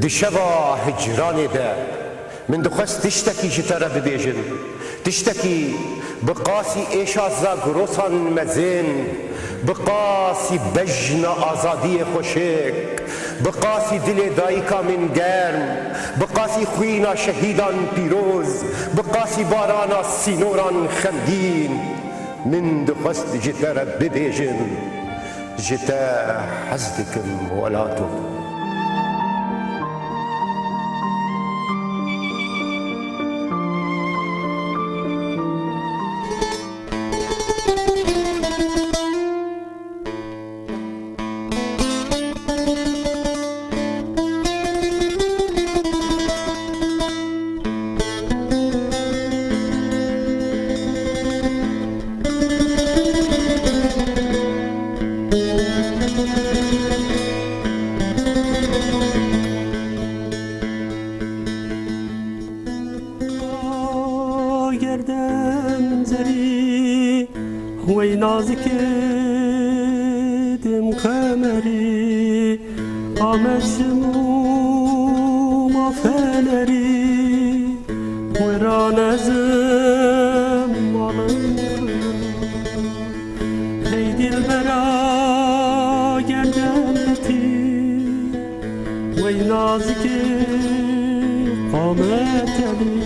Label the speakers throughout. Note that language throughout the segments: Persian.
Speaker 1: دشبا هجراني ده من دخست تشتكي جترى ببيجن تشتكي بقاسي ايشا زاغروسان مزين بقاسي بجن آزادی خوشک بقاسي دل دایکا من گرم بقاسي خوینا شهیدان پیروز بقاسي بارانا سینوران خمگین من دخست جترى ببيجن جتا حزدكم ولاتو
Speaker 2: وی نازک دم قمری آمد شمو ما فنری وران ازم مالم ای دل برا گردنتی وی نازک قامت علی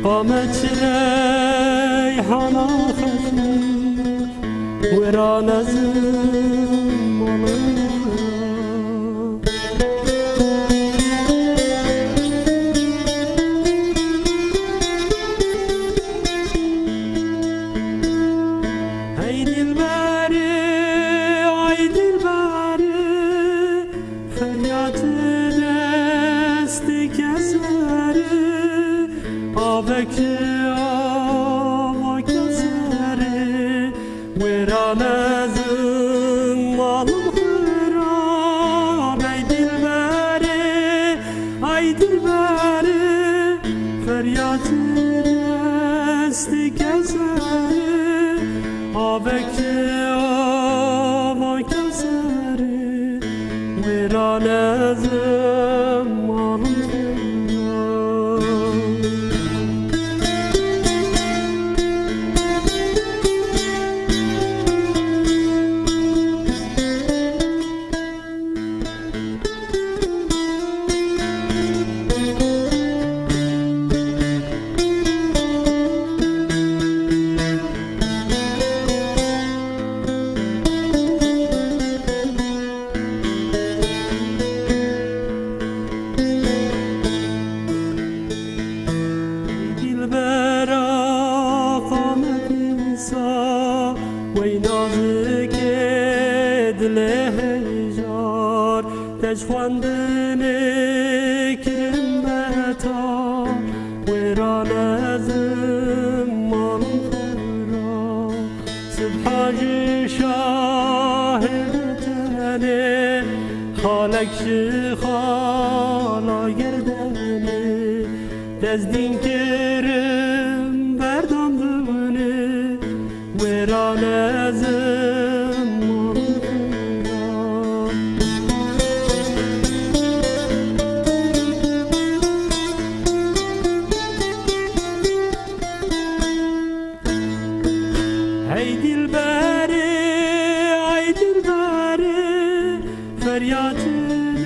Speaker 2: قامت ریحانا وران ازم ای دلبری ای دلبری فریاد دست کسری آبک وران ازم مالم خراب ای دلبری فریاد دست کسری آبک آوا کسری وران ازم مالم وی نازک دل هجار تجخواندن کرمتا وران ازم مالم خورا سبحاج شاهدتنه خالک خالا گردنه دزدین کرم بردامدونه وران ازم ای دلبری فریاد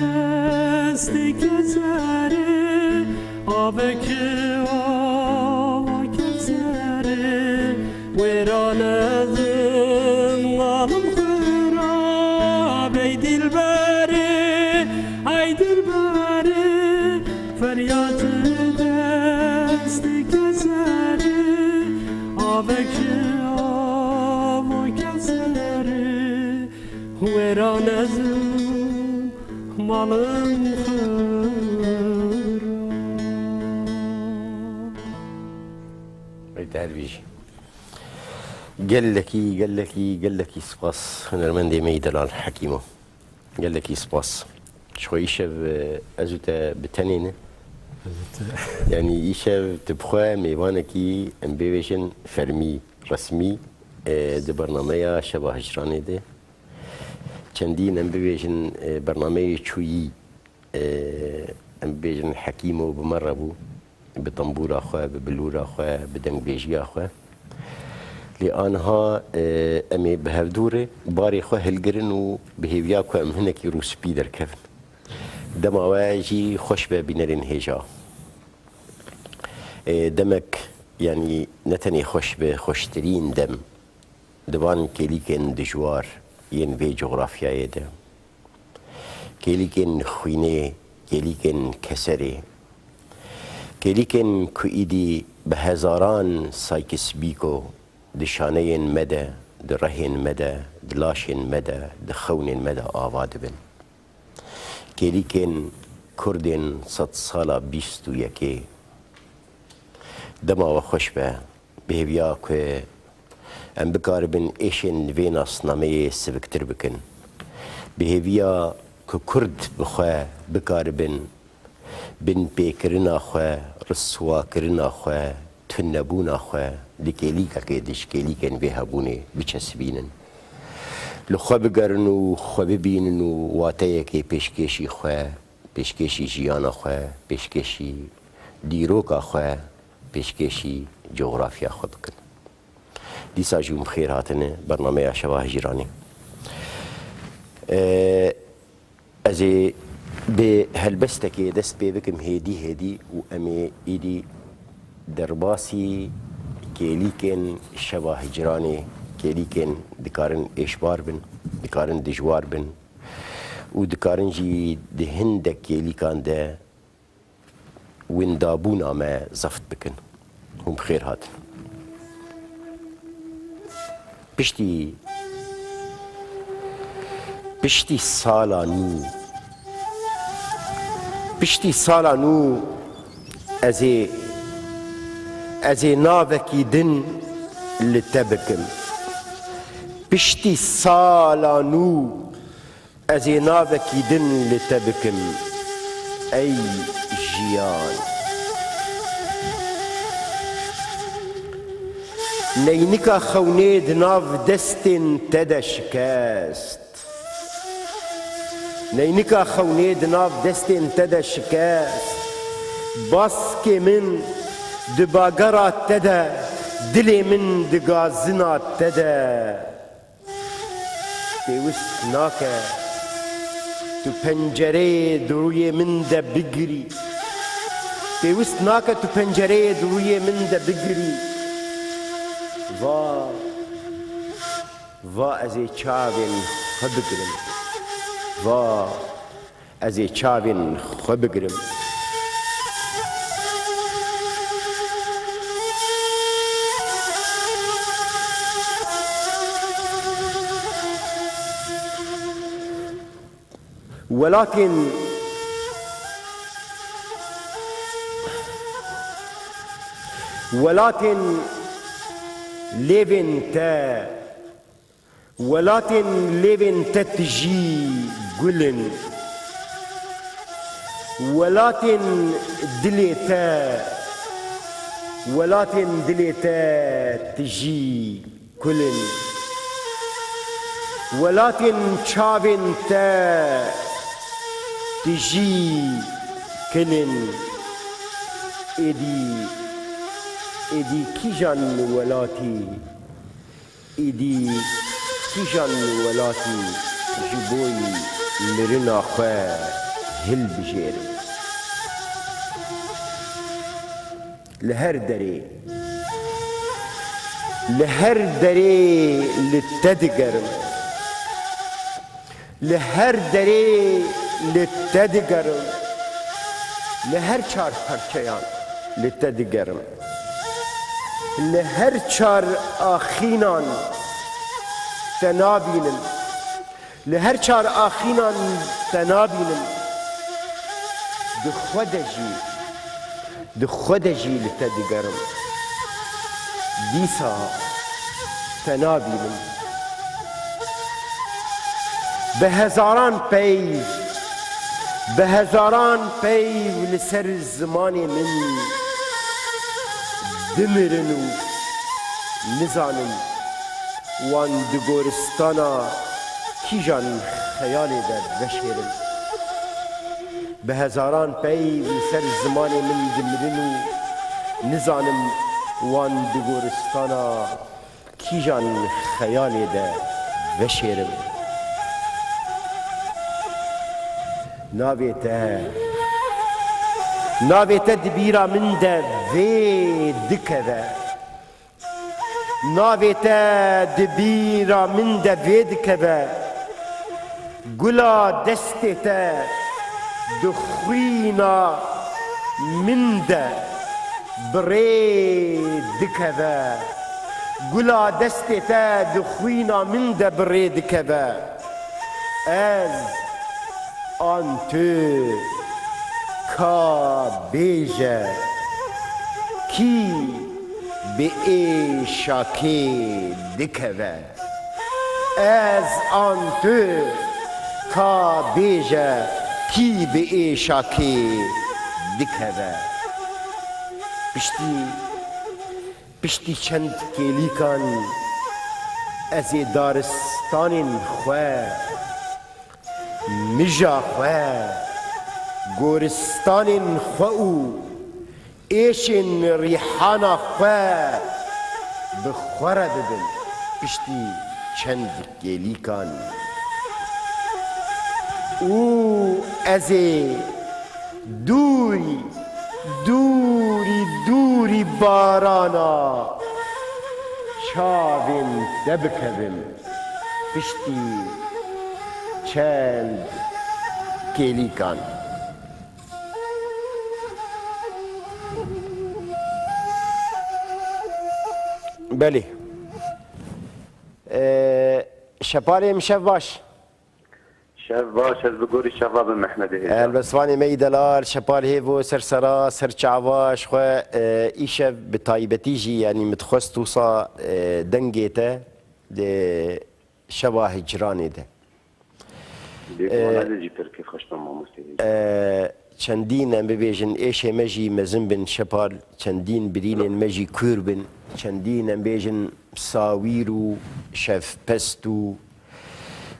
Speaker 2: دست کسری آبک آوا کسری وران ازم مالم خراب ای دلبری فریاد دست کسری آبک آوا کسری وران ازم مالم خراب
Speaker 1: ای درویش قال لك سباس هنرمندي ميدلال حكيمه قال لك سباس شوي شاف ازوتا بتنين يعني يشاف تبخوا ميوانكي امبيشن فرمي رسمي دي برنامج شبه هجراني دي چندین امبیشن برنامه چویی ام بیجن حکیم و بمره بو بطنبور آخواه ببلور آخواه بدنگ بیجی آخواه لی آنها امی به هفدوره باری خواه هلگرن و به هیویا که ام هنکی روسپی در کفن دم آواجی خوش به بینرین هیجا دمک یعنی نتنی خوش به خوشترین دم دوان کلیکن دجوار ین وی جغرافیای ده کلیکن خوینه کلیکن کسره کلیکن که ایدی به هزاران سایکس بیکو دشانه مده درهن مده دلاشن مده دخون مده آواد بن کلیکن کردن 100 سالا 21 دما و خوش به بهویا که ام بکار بن ایشن وین اصنامه سبکتر بکن بهویا که کرد بخواه بکار بن پیکرنا خواه رسوا کرنا خواه تنبونا خواه لکلیکا که دشکلیکن به هبونه بچسبینن لخوا بگرن و خوا ببینن و واتهی که پیشکشی خواه پیشکشی جیانا خواه پیشکشی دیروکا خواه پیشکشی جغرافیا خواه بکن دیسا جوم خیر هاتنه برنامه شباه جیرانی از به هلبسته که دست پی بکم هیدی و امی ایدی درباسی کلیکن شباه جیرانی کلیکن دکارن اشبار بن دکارن دجوار بن و دکارن جی دهنده کلیکان ده وندابون آمه زفت بکن هم خیر هاتن پشتی سالا نو از ناوکی دن لتبکم پشتی سالا نو از ناوکی دن لتبکم ای جیان نینکا خونه دناو دستن تدا شکست نینکا خونه دناو دستن تدا شکست باسک من دباگرات تدا دل من دگازنات تدا پیوست ناکه تو پنجره دروی من دا بگری پیوست ناکه تو پنجره دروی من دا بگری و از چاوین خو بگرم و از چاوین خو بگرم ولكن ليفن تتجي قلن ولكن دليتا تجي كلن ولكن شابن تا تجي كلن إدي كيجان ولاتي جبوي لرنا خواه هل بجير لهر دري لتدقرم لهر چار پرچيان لتدقرم لهر چار آخينان تنابينن لهر چار آخينان تنابينن دخودجي لتدقرم ديسا تنابينن بهزاران پيو لسر الزمان من دمرنو نزانن وان دگورستانا کیجان خیالی در بشیرن بهزاران پی سر زمان من دمرن و نزانم وان دگورستانا کیجان خیالی ده وشیرم ناویته دبیرا من ده وی دکه ده ناویته دبیرا من ده وی دکه ده گلا دسته ته دخوینا من ده بری دکه ده گلا دسته ته دخوینا من ده بری دکه ده از آن تو کا بیجه کی به ایشاکی دکه از آن تو کا بیجه کی به ایشاکی دکه پشتی چند کلیکان از دارستان خواه مجا خواه گورستان خواه ایشن ریحانا خواه بخوره ببن پشتی چند کلیکان او از دوری بارانا چاوین دبکبم پشتی چند کلیکان بله شپال امشب باش
Speaker 3: شب باش از بگوری شباب محمد
Speaker 1: البسوانی می دلال شپال هیو سرسرا سرچعواش خو ایشه بطایبتی جی یعنی متخص توصا دنگیته ده شبا هجرانی ده چندین ام ببیجن ایشه مجی مزن بن شپال چندین برینن مجی کور بن چندین ام بیجن ساویر و شف پستو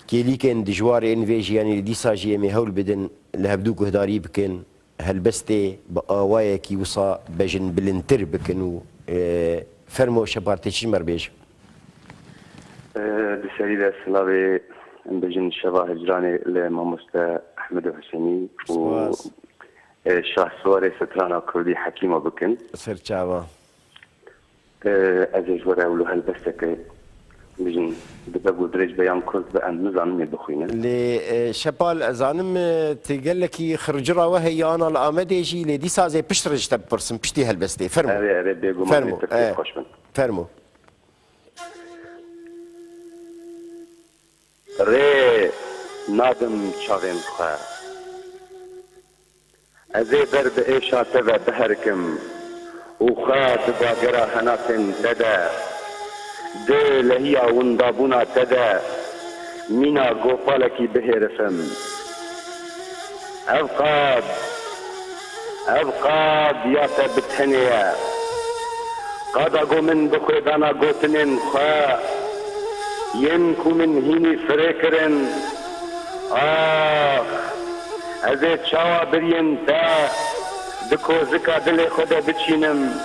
Speaker 1: كيليكن دجوار انفيجي يعني ديسا جي مي هول بدن لهبدوك هداري بكن هالبستي بقوايا كي وصا بجن بلنتر بكن فرمو شبارتي شمر بيج
Speaker 3: بسريد السلاوي بجن شبا هجراني لماموستا احمد حسيني و شاه سواري سترانا كردي حكيمه بكن
Speaker 1: سر تشابا
Speaker 3: ازج ورا ولو هالبستك بجن بدبو دريج بيان كرد بأن نزانم يبخوينا
Speaker 1: لي شبال ازانم تقال لك خرجرا وهي انا الامدي جي لي دي سازي بشرج تبرسم بشتي هالبستي فرمو فرمو
Speaker 3: ري نادم شاغين خا ازي برد ايشا تبع بهركم وخا تباقرا هناتن تدا دي لهيا وندابونا تدا مينا غوفالكي بهرفم أبقاد يا تبتهنيا قد أقو من بخيدانا قوتنين خا ينكو من هيني فريكرن أزي تشاوا برين تا دكو زكا دلي خدا بتشينم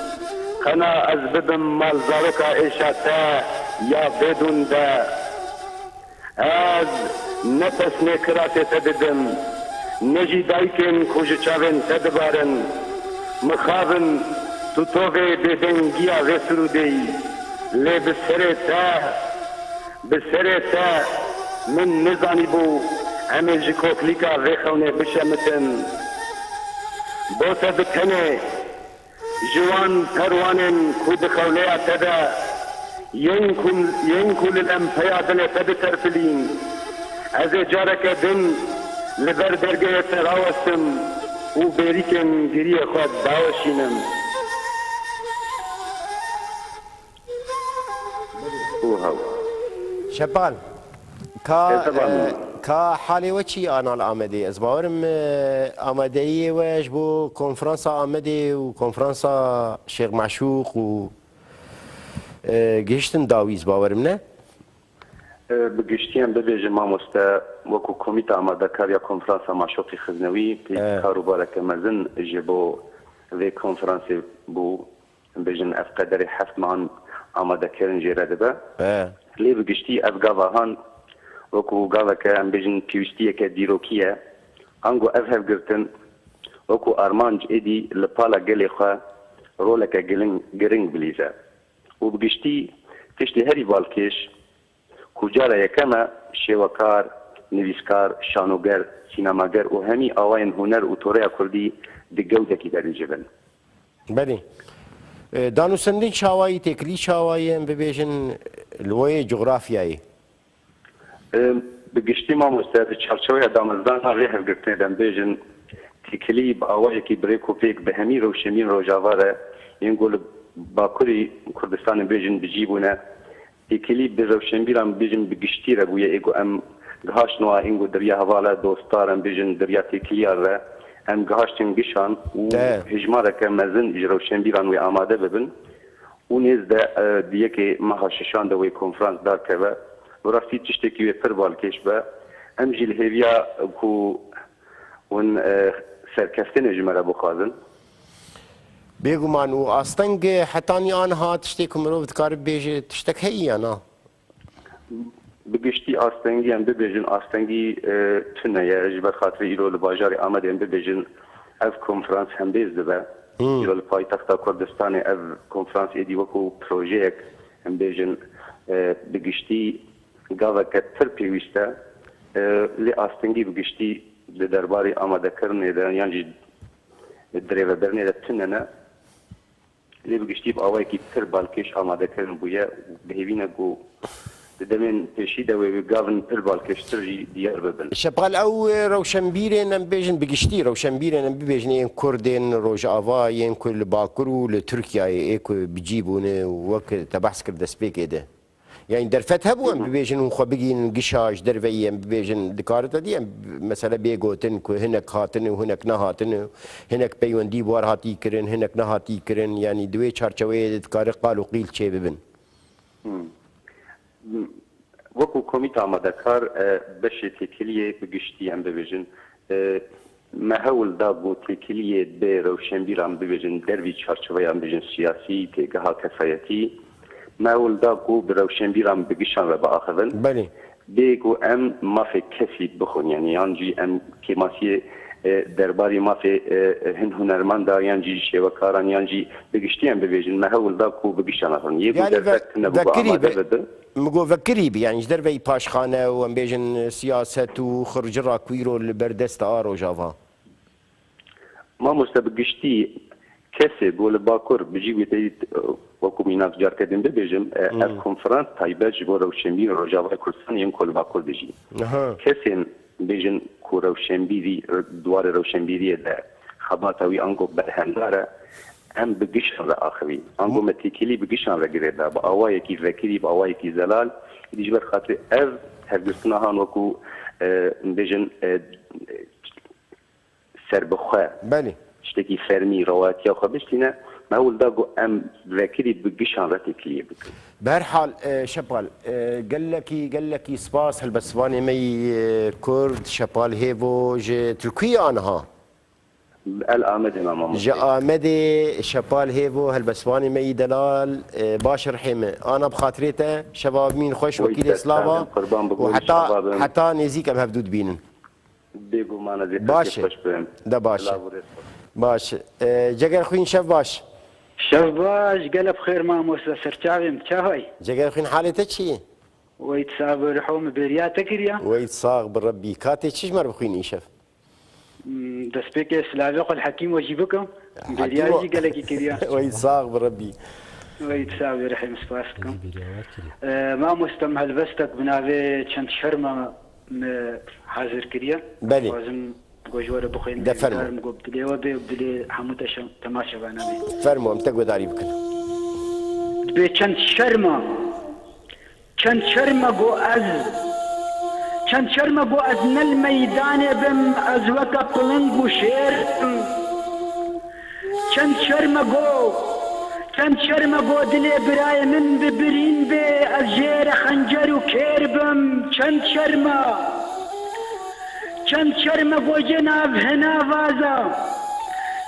Speaker 3: خنا أزببم مال زاركا إيشاتا يا بدون دا از نفس نكرات تددم نجي دايكن خوش چاوين تدبارن مخابن توتوغي بدنگيا وسرو دي لي بسرتا من نزاني بو همه جكوكليكا وخونه بشمتن بوتا بتنه جوان پروانن خود خولیا تدا ينكل الأنفياء دل تد ترفلين از جارك دن لبر درگه تراوستم و بریکن گریه خود داوشینم
Speaker 1: شبال کا حالي وشي انا الامدي ازبارم امدي واش بو كونفرنسا امدي وكونفرنسا شيخ معشوق و جيشتن داويز باورم نه
Speaker 3: بگشتیان ببیجم مامۆستا وەکو کۆمیتە ئامادەکاریە کۆنفرانسە ماشۆقی خزنەوی کاروبارەکە مەزن ji بۆ vê konferansê bû bêjin ev qederê heft man amadekirin jê re dibe lê bi giştî ev gavahan wekû gaveke em bêjin pîwîstiyeke dîrokî ye ango ev hevgirtin wekû armanc êdî li pala gelê xwe roleke giring bilîze û bi giştî tiştî herî balkêş ku cara yekeme şêwekar, nivîskar, şanoger, sînemager û hemî awayên huner û toreya Kurdî di gewdekî derî bin.
Speaker 1: Belê. Danûsendin çawayî têkilî çawayî em bibêjin li wê coğrafyayê.
Speaker 3: Bi giştî mamoste di çarçoya damazdana rê hevgirtinê de em bêjin têkilî bi awayekî birêk û pêk bi hemî rewşemîn rojava re yên got li Bakurî Kurdistanê bêjin bicîbûne têkilî bi rewşenbîran bêjin bi giştî re bûye êgo em gihaştnwa yên got deriya hevala dostar em bêjin deriya têkiliya re em gihaştin gişan û hejmareke mezin ji rewşenbîran wê amade bibin û nêz de diyekê meha şişan de wê konferans darkeve bi rastî tiştekî wê pir balkêş be em jî li hêviya ku hûn serkeftinê ji me re bixwazin
Speaker 1: Bêguman û astengê hetanî aniha tiştê ku mirov dikare bêje tiştek heye na
Speaker 3: bi giştî astengî em bibêjin astengî tune ye ji ber xatirê îro li bajarê Amedê em bibêjin ev konferans hembêz dibe îro li paytexta Kurdistanê ev konferans êdî wekû projeyek em bêjin bi giştî gaveke pir pêwîst e lê astengî bi giştî li derbarê amadekirinê de yan jî dirêveberinê de tune ne lê bi giştî bi awayekî pir balkêş amadekirin bûye bihêvîne ku demên pêşî de wê gavin pir balkêştir jî diyar bibin.
Speaker 1: Şepal ew rewşenbîrên em bêjin bi giştî rewşenbîrên em bibêjin yên Kurdên Rojava yên ku li Bakur û li Tirkiyeyê ê ku bicîbûne û wek te behs kir destpêkê de. Yani derfet hebû em bibêjin û xwe bigînin gişa ji derveyî em bibêjin dikare te dî em mesele bêgotin ku hinek hatine û hinek nehatine hinek peywendî war hatî kirin hinek nehatî kirin yani di wê çarçeveyê dikare qal û qîl çê bibin.
Speaker 3: وەکو کۆمیتە ئامادەکار بەشێ تێکیلiyê bi giştî em bibêjin me hewl da bû têkiliyê bê rewşenbîran bibêjin dervî çarçoveya em bêjin siyasî têgeha kesayetî me hewl da ku bi rewşenbîran bi gişan ve biaxivin bê ku em mafê kesî bixwin yani yan jî em kêmasiyê derbarî mafê hin hunermanda yan jî şêwekaran yan jî bi giştî em bibêjin me hewl da ku bi gişan axivin yê ku derfet tune bû amade bibin
Speaker 1: مگوفکری بی یعنی در وی پاشخانه و ام بیجن سیاست و خرج را کویرو لبردست آرو جاوا
Speaker 3: ما مستبگشتی کسی گول باکر بجی ویتی وکو میناف جار کردیم ببیجم اف کنفرانس تایبه جبو روشنبیر رو جاوا کردستان یم کل باکر بجی کسی بیجن کو روشنبیری دوار روشنبیری ده خباتوی انگو برهنداره em bi gişan re axivî ango me têkilî bi gişan re girê da bi awayekî vekirî bi awayekî zelal dî ji ber xatirê ev hevgirstina han wekû bêjin serbixwe tiştekî fermî rawatiya xwe biştîne me hewl da got em vekirî bi gişan re têkiliyê bikin
Speaker 1: بهرحال شپال gelekî spas helbestvanê me Kurd şepal hêvo ji Tirkiyê aniha
Speaker 3: الآمدي ماما
Speaker 1: جا آمدي شبال هيفو هالبسواني مي دلال باش رحمة أنا بخاطريته شباب مين خوش وكيل إسلامه وحتى نزيك أم هفدود بينن
Speaker 3: بيجو معنا زي
Speaker 1: باش ده باش باش جگر خوين شف باش
Speaker 4: شف باش قال بخير ما موسى سرتاوي متشاهي
Speaker 1: جگر خوين حالته چي
Speaker 4: ويتصابر حوم برياتك ريا
Speaker 1: ويتصاغ بالربي كاتي تشيش مر بخوين يشف
Speaker 4: دسبيك سلاوق الحكيم وجيبكم برياجي قال لك كريا
Speaker 1: ويتصاغ بالربي
Speaker 4: ويتصاغ رحم سباسكم ما مستم هلبستك بنابي كنت شرمه حاضر كريا
Speaker 1: بلي
Speaker 4: لازم جوجور بخين
Speaker 1: ده فرمو
Speaker 4: بدي وبي بدي حموت تماشى بنامي
Speaker 1: فرمو ام تقوى داري بكن
Speaker 4: بي كنت شرمه جو از چند شرم بو از نل میدان بم از وکا پلنگ و شیر چند چند شرم بو دل برای من ببرین به از جیر خنجر و کربم چند شرم بو جناب هنوازا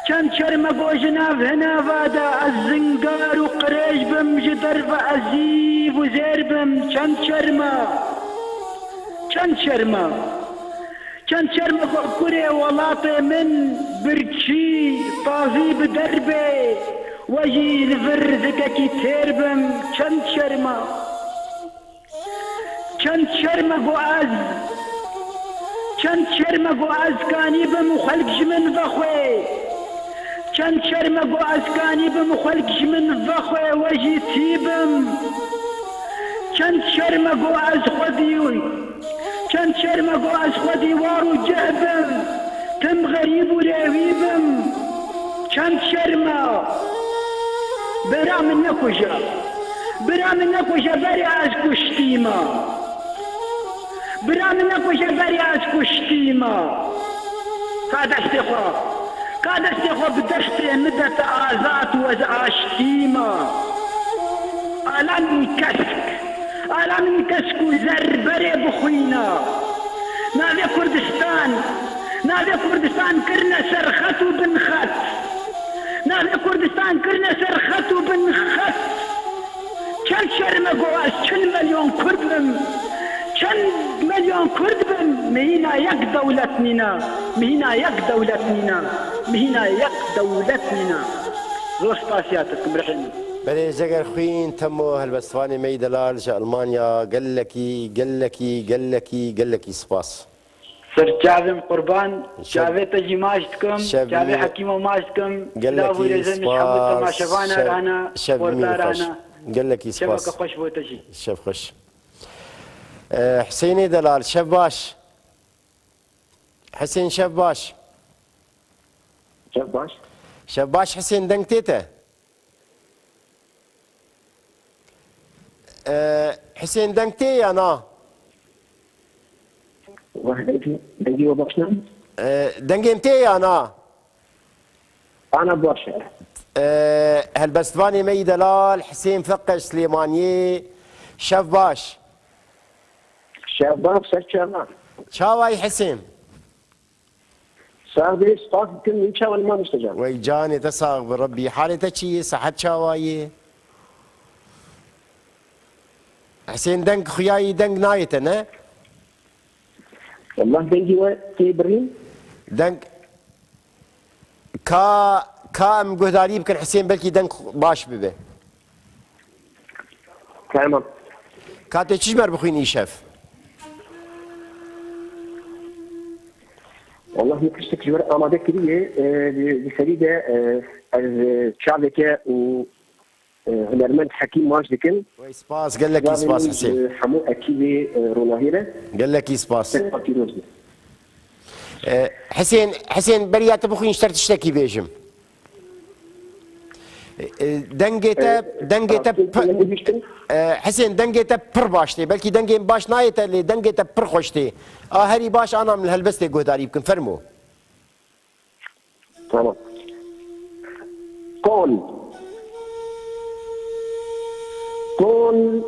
Speaker 4: چند شرم بو جناب هنوازا از زنگار و قریش بم جدر و عزیب و زیر بم چند شرم بو کره ولات من برچی طازی بدربه وجي لفرزكي تربم چند شرمة قواز كاني بمخلق جمن ضخوي چند شرمة قواز كاني بمخلق جمن ضخوي وجي تيبم چند شرمة قواز خدي وارو جهبم تم غريب وراويبم چند شرمة برا من نكوشا بري از كشتيما كادشتي خو بدشتي مدة آزات وزعاشتيما ألمي كسك وزربري بخوينا نادي كردستان كرنا سرخت وبنخت چند شرمه گواز چند مليون كرد بم مهينا يك دولتنا زور سپاسياتكم برحين
Speaker 1: بلي زقر خوين تمو هالبستواني ميدلال جا ألمانيا قال لكي سپاس
Speaker 4: سر جاوم قربان جاوه تجي ماجدكم جاوه حكيمه ماجدكم
Speaker 1: قال لكي سپاس
Speaker 4: قال لكي سپاس شبك خوش بوتجي
Speaker 1: شب خوش حسيني دلال شباش حسين شباش حسين دنكتيته حسين دنكتي أنا
Speaker 5: دنجي وباشنا
Speaker 1: دنجي متي أنا
Speaker 5: باشا
Speaker 1: هالبستواني مي دلال حسين فقش سليمانية شباش
Speaker 5: سرچانا
Speaker 1: شاواي حسين
Speaker 5: صار سباق كل من شاول ما مستجاب
Speaker 1: ويجاني تساغ بربي حالتك شي صحت شاواي حسين دنك خياي دنك نايتنا
Speaker 5: والله دنجي وتبرين
Speaker 1: دنك كام قهداري يمكن حسين بلكي دنك باش ببه
Speaker 5: تمام
Speaker 1: كاتي تشمر بخويني شاف
Speaker 5: والله يكشتك جوار آماده كريه بسريده از شعبك و هنرمند حكيم ماش دكن
Speaker 1: سباس قال لك سباس حسين
Speaker 5: حمو اكيد روناهيره
Speaker 1: قال لك سباس حسين بريات بخوين اشترت تشتكي بيجم دنگيتا حسين دنگيتا پر باشتي بلكي دنگي باش نايتا اللي دنگيتا پر خوشتي هري باش انا من هالبستي قهداري يمكن فرمو
Speaker 5: تمام كون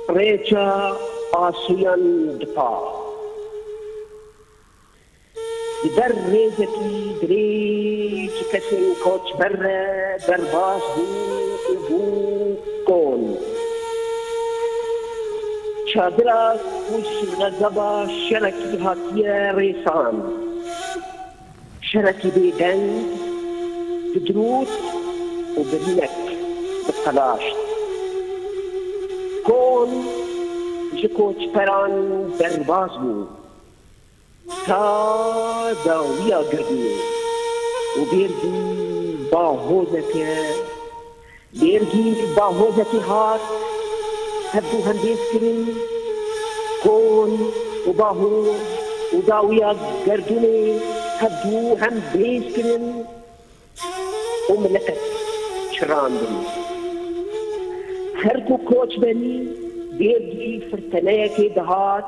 Speaker 5: ريتشا آسيان دفاع در ريزكي دريج كسن كوتش برا درباس بو كون شادرا وش غزبا شركي هاتيا ريسان شركي بيدن بدروس وبرينك بالقلاشت كون جكوتش بران درباس بو تا داویا گردی و بیرگی با حوزکی هات هدو هندیس کرن کون و باهو و داویا گردونه هدو هم بیس کرن و ملکت چراندن هر کو کوچ بنی بیرگی فرتنه که دهات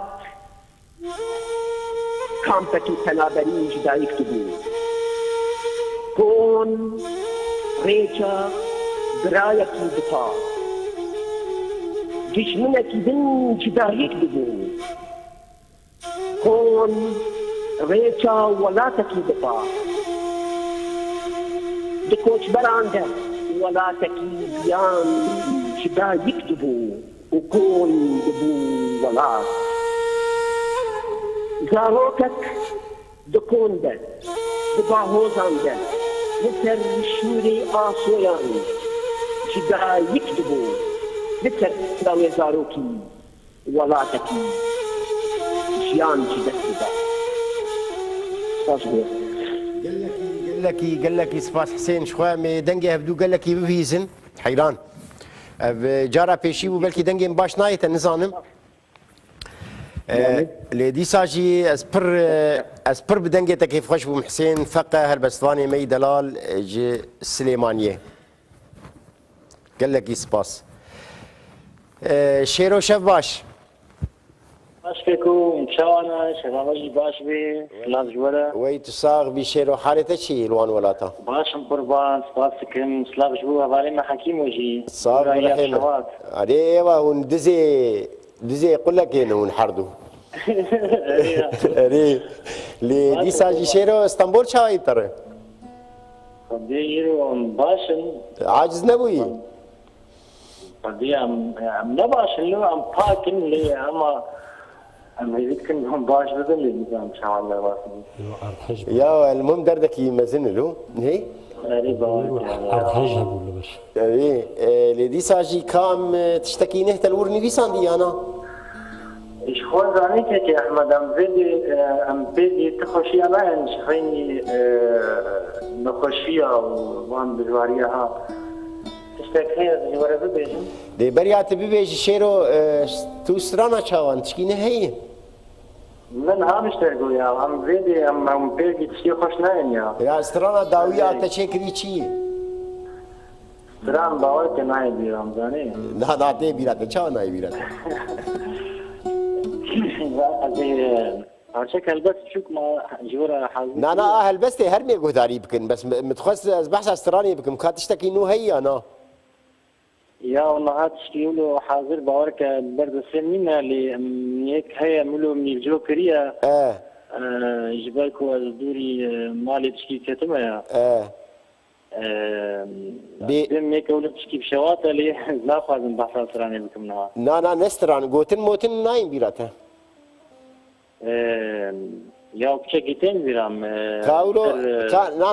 Speaker 5: كامتك تنابري جدايك تبو كون ريجا برایەکی بپا دژمنێکی بن جدایەک ببوو کۆن ڕێچا وڵاتێکی بپا di koçberan de welatekî biyan jidayîk dibû û kon dibû welat. Zarokek di kon de, di bahozan de, li ser şûrê asoyan jidayîk dibû, li ser piravê zarokî welatekî jiyan jî dest bida. Spas bû.
Speaker 1: قال لك سپاس حسين شخوا مي دنگي هفدو قال لك بفيزن حيران جارا بيشي وبلكي دنگي باش نايت نزانم لدي ساجي اسبر بدنگي تكيف خوش بو حسين فقه هالبستواني مي دلال جي سليمانيه قال لك سپاس شيرو شف باش
Speaker 6: باش فيكو ان شاء الله شبابي باش بي لاز جولا
Speaker 1: وي تصاغ بشيرو حالته شي الوان ولاتا
Speaker 6: باش قربان سباسكم سلاف جوا بالي حكيم وجي
Speaker 1: صار رحمه ايوا دزي يقول لك انه نحردو ري لي دي ساجي شيرو اسطنبول شاي ترى
Speaker 6: قديرو باشن
Speaker 1: عاجز نبوي
Speaker 6: قدي ام نباشن لو ام باكن لي اما يمكن هم باش بدل ان شاء الله واسمي
Speaker 1: يا المهم دردك يمزن له هي
Speaker 2: ارخجها ولا باش
Speaker 1: اي لدي ساجي كام تشتكي نهت الورني في ساندي انا
Speaker 6: ايش خو زانيك يا احمد ام بدي تخشي انا شخيني نخشيها وان بالواريها تشتكي جواره بيجن
Speaker 1: دي بريات بيجي شيرو تو سرانا چاوان تشكينه هي
Speaker 6: من هامش ترجو يا عم زيدي ام بيجي تشي خوش ناين
Speaker 1: يا استرانا داوية تشكري چي
Speaker 6: استران باور که ناي بيرام زاني
Speaker 1: نا تي بيرات چا ناي بيرات
Speaker 6: عشان البس شوك ما جورا حاضر
Speaker 1: نا اهل بس هرمي قداري بكن بس متخصص بحث استراني بكم كاتشتكي نو هي انا
Speaker 6: يا والله تشكيلو حاضر باورك برد السنين اللي هيك هي ملو من الجوكريه جبالكو دوري مالي تشكي كتمه يا بيم هيك ولد تشكي بشواطه اللي لا خازن بحث سراني بكم نها
Speaker 1: نا نستران قوتن موتن نايم بيراته
Speaker 6: يا بشكيتين بيرام
Speaker 1: كاولو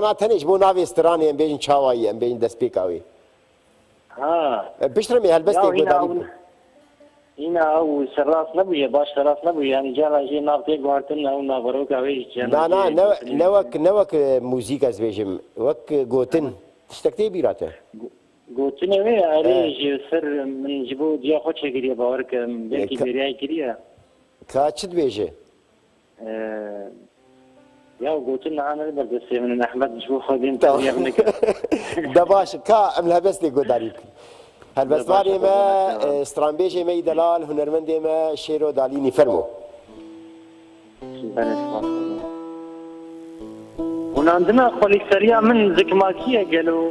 Speaker 1: نا تنيش بو نافي استراني ام بين شاواي ام بين دسبيكاوي بشرمي هالبستي قدامي
Speaker 6: هنا او سراس نبوي باش سراس نبوي يعني جانا جي نافطي قوارتنا او نافروك اويش
Speaker 1: نوك موسيقى زبيجم وك قوتن تشتكتي بيراته
Speaker 6: قوتن اوي اريج سر من جبو ديا خوش كريا باورك بلكي برياي كريا
Speaker 1: كاتشد بيجي
Speaker 6: يا قوتن انا بردسي من احمد جبو خدين تريا منك
Speaker 1: دباش كا املها بس لي قداريك هالبستواني ما استرانبيجي ما دلال هنرمندي ما شيرو داليني فرمو
Speaker 6: ونعندنا خولي سريع من زكماكية قالوا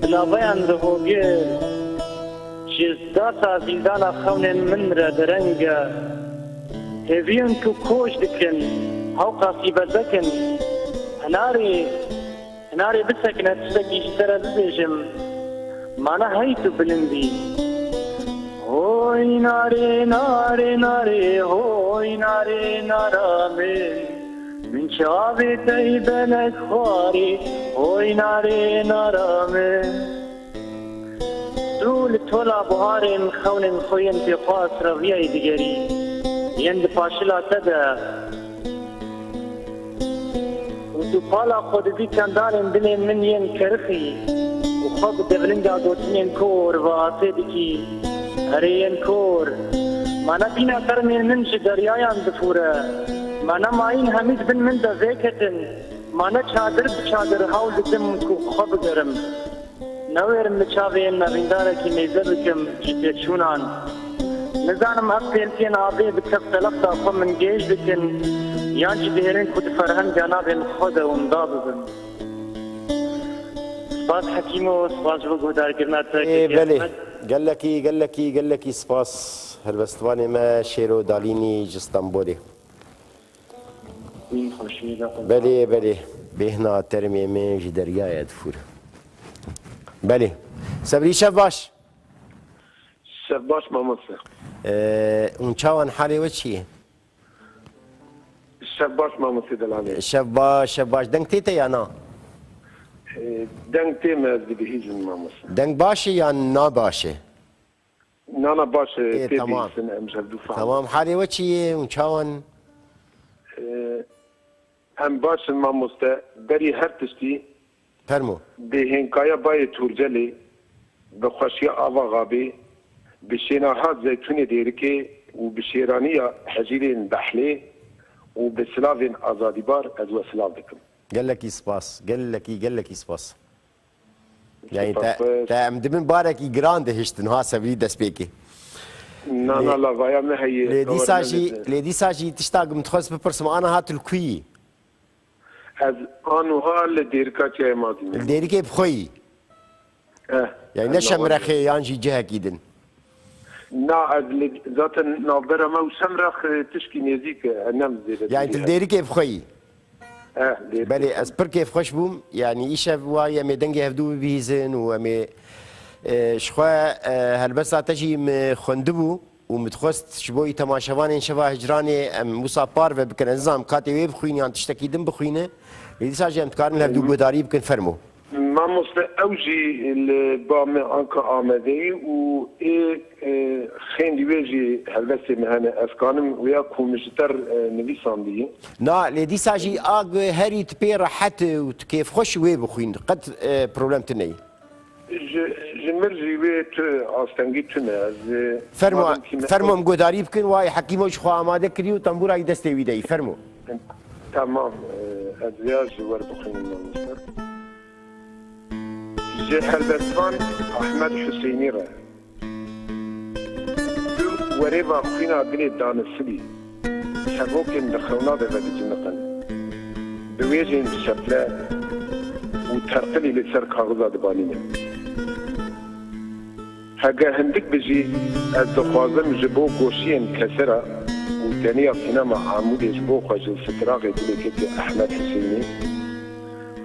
Speaker 6: بلا بيان ذهوبير جزداتا زيدانا خون من ردرنجا هفيون كو كوش دكن هوقا سيبزكن هناري بسكنة تشتكي اشترى ببيجم مانا هيتو بلندي هوي ناري ناري ناري هوي ناري نارامين من شعبي تيبنك خواري هوي ناري نارامين دول تولا بهارين خونن خوين في قاس رغياي ديگري يند پاشلا تدا ودو پالا خود دي كندارن دلين من ين كرخي وخب دبلنجا دوتين كور واسدكي هرين كور مانا بينا كرمين من دريايان دفورة مانا ماين هميد بن من دا زيكتن مانا چادر بچادر حول دم كو خب گرم نويرم بچاوين نوينداركي ميزركم جيتشونان نزانم اقتلتين آبي بكف تلقتا خم من جيش بكن يانجي دهرين كود فرهن جانابين خود ومدابزن سپاس حکیم و سپاس بۆ گۆدارکردنات.
Speaker 1: بله قال لك سپاس هلبستواني ما شيرو داليني جستنبولي. بله بهنا ترمي من جدريا يدفور. بله سبري شف باش.
Speaker 7: شف باش ماموسه.
Speaker 1: اون چاوان حالي وچيه؟
Speaker 7: شف باش ماموسه دلاني.
Speaker 1: شف باش دنگ تيتا يا نا؟
Speaker 7: دنگ تيم از بهيجن ماموسه.
Speaker 1: دنگ باشي يا نا باشي؟
Speaker 7: نانا باشه
Speaker 1: تمام تمام حالي وچيه اون چاوان؟
Speaker 7: هم باشن ماموسه دری هر تشتی
Speaker 1: فرمو
Speaker 7: به هنکایا بای تورجلی به خوشی آوا غابی به شناهات زیتون دیرکی و به شیرانی حجیرین بحلی و به سلاوین آزادی بار از و سلاو دکم.
Speaker 1: قال لك سپاس قال لك سپاس يعني تا من بارك جراند هشتن ها سبري دسبيكي
Speaker 7: لا لا ويا ما هي
Speaker 1: لدي ساجي تشتاق متخصص ببرسم انا هات الكوي
Speaker 7: از انوها لديركاتي ماضي
Speaker 1: الديركي بخوي يعني نشم رخي يانجي جهه كيدن
Speaker 7: نا ذات نابره ما وسمرخ تشكي نزيك انام
Speaker 1: يعني الديركي بخوي بله از پر کیف خوش بوم یعنی ایشه وای می دنگی هفدو بیزن و می شخوا هلبسا تجی مخندبو و متخست شبوی تماشاوان شوا هجرانی موسا پار و بکن نظام کاتی وی بخوین یان تشتکیدن بخوینه لیدی ساجی امتکارن هفدو گوداری بکن فرمو
Speaker 7: ما مصر اوجي البام انكا آمده و خيندي ويجي هلبسي مهنه افكانم ويا كومشتر نويسان دي
Speaker 1: نا لدي ساجي اغ هري تبير حتى وكيف خوش وي بخوين قد بروبلم تني
Speaker 7: جمرجي ويت استنجي تنا
Speaker 1: فرمو مقداري بكن واي حكيموش خو اماده كريو تنبور اي دستي ويدي فرمو
Speaker 7: تمام ازياج ور بخوين مصر هلبستان احمد حسيني را وريبا خوينا قريب دان السلي شبوكين دخلنا ببدي جنقن بويجين شفلا وترقلي لسر كاغذا دبانينا هكا هندك بجي الدخوازم جبو قوشين كسرة وتانية سينما عمود جبو خجل ستراغي دلكتي احمد حسيني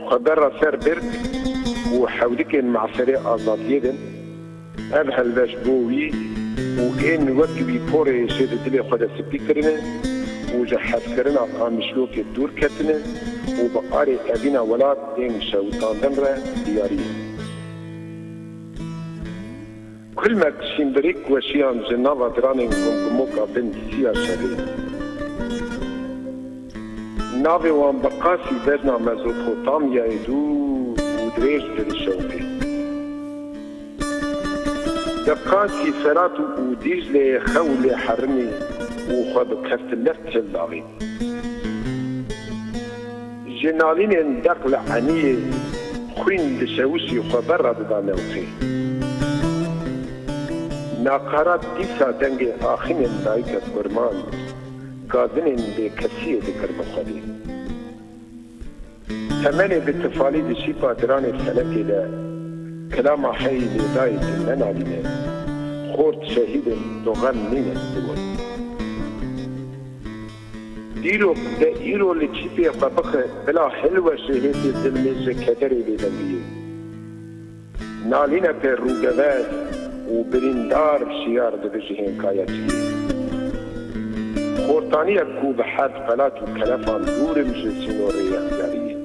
Speaker 7: خبر سر برد وحاولك معصري آزاديدن أبها الباش بوي وإن وكبي بوري شيد دلي خدا سبيكرنا وجحات كرنا قام مشلوك الدور كتنا وبقاري أبينا ولاد إن شوطان دمرة ديارية كل ما كشين بريك وشيان جنابا درانين كمكموكا بن سيا شرين ناوي وان بقاسي بجنا مزوبوطاميا يدو دريج للشوقي دقاتي فرات وديجلي خولي حرمي وخد كفت اللفت اللاغي جنالين اندقل عني خوين لشوشي خبر دانوخي ناقارات ديسا دنگي آخين دايكة برمان قادنين بكسية ذكر مخالي ثمانية بالتفالي دي شيبا دراني السلكي دا كلام حي لداية لنا لنا خورت شهيد دغن لنا الدول ديرو اللي تشيبي قبقى بلا حلوة شهيد الزلميز كدري لدنبيه نالينا بالروغبات وبرندار شيار دبجهين كاياتي خورتانية كو بحاد قلات وكلافان دور مجلسينو رياضياري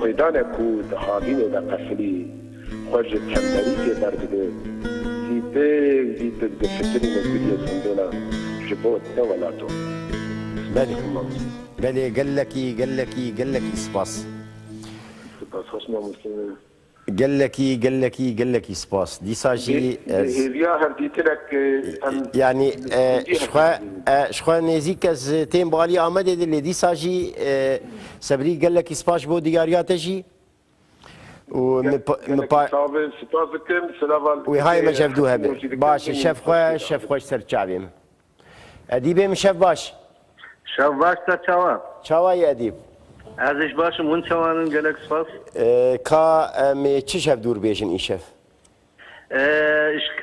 Speaker 7: خويدانا كو دخابين دا قفلي خوش تمريكي دردده زيبك بفترين الدنيا سندولا جبوت نولاتو
Speaker 1: بلي قال لك سباس
Speaker 7: خشنا مسلمين
Speaker 1: قال لك سباس دي ساجي
Speaker 7: هيفيا هرديت لك
Speaker 1: يعني شخوا نزيك از تيم بالي آمده دي ساجي سبري قال لك سباس بو دياريات جي وهاي ما شافدوها باش شاف خوش سر شعبهم اديبه شاف باش
Speaker 8: تا چاوا
Speaker 1: يا اديب
Speaker 3: ازش باشم هون چوانن گلک سپاس
Speaker 1: کا می چی شب دور بیشن ایشف
Speaker 3: اشک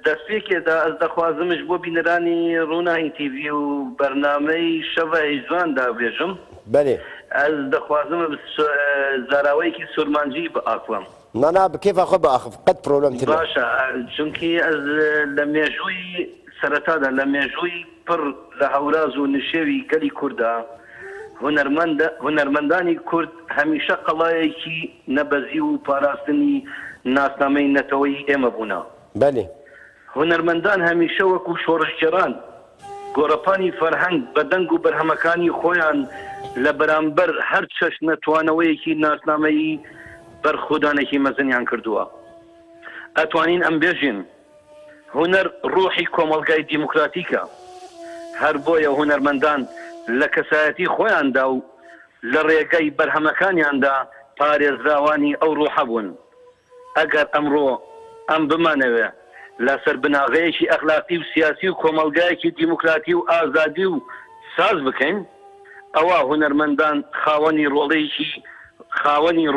Speaker 3: دستپیکی دا از دخوازمش بو بینرانی رونای تیوی و برنامه شبه اجوان دا بیشم
Speaker 1: بله
Speaker 3: از دخوازم زراوی کی سرمانجی با اقوام
Speaker 1: نه بكيف اخذ باخذ قد بروبلم تبع
Speaker 3: باشا چونكي از لميجوي سرطادا لميجوي پر لهوراز و نشوي قلي كردا هنرمنداني كرد هميشه قضاياكي نبزي و پاراستني ناسنامي نتوي اما بونا
Speaker 1: بله
Speaker 3: هنرمندان هميشه وكو شورشجران گۆڕەپانی فەرهەنگ بە دەنگ و بەرهەمەکانی خۆیان لە بەرامبەر هەر چەش نەتوانەوەیەکی ناسنامەیی بەرخودانێکی مەزنیان کردووە. ئەتوانین ئەم بێژین هونەر ڕۆحی کۆمەڵگای دیموکراتیکە، هەر بۆیە هونەرمەندان لە کەسایەتی خۆیاندا و لە ڕێگەی بەرهەمەکانیاندا پارێزراوانی ئەو ڕۆحە بوون. ئەگەر ئەمڕۆ ئەم بمانەوێ لەسەر بناغەیەکی ئەخلاقی و سیاسی و کۆمەڵگایەکی دیموکراتی و ئازادی و ساز بکەین، ئەوە هونەرمەندان خاوەنی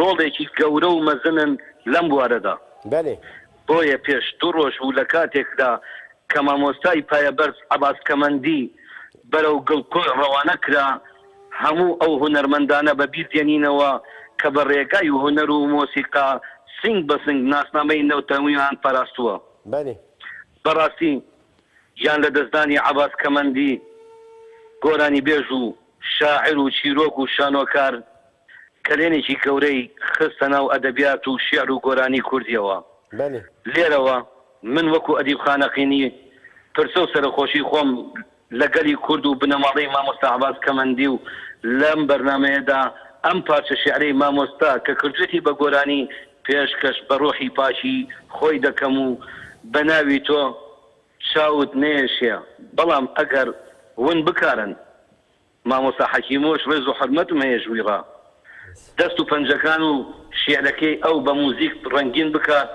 Speaker 3: ڕۆڵێکی گەورە و مەزنن لەم بوارەدا. بۆیە پێش دوو ڕۆژ و لە کاتێکدا کە مامۆستای پایەبەرز عەباس کەمەندی بەرەو گڵکۆی ڕەوانە کرا، هەموو ئەو هونەرمەندانە بەبیر دێنینەوە کە بە ڕێگای هونەر و مۆسیقا سنگ بە سنگ ناسنامەی نەوتەویان پاراستووە. بەڕاستی یان لە دەستدانی عەباس کەمەندی گۆرانی بێژ و شاعر و چیرۆک و شانۆکار کلێنێکی گەورەی خستە ناو ئەدەبیات و شێعر و گۆرانی کوردیەوە. لێرەوە من وەکو ئەدیب خانەقینی پرسە و سەرخۆشی خۆم لەگەلی کورد و بنەماڵەی مامۆستا عەباس کەمەندی و لەم بەرنامەیەدا ئەم پارچە شێعرەی مامۆستا کە کردوێتی بە گۆرانی پێشکەش بە ڕۆحی پاشی خۆی دەکەم و بە ناوی تۆ چاوت نێشێ، بەڵام ئەگەر ون بکارن مامۆستا حەکیمۆش ڕێز و حرمەتم هەیە ژوویڕا دەست و پەنجەکان و شێعرەکەی ئەو بە موزیک ڕەنگین بکات،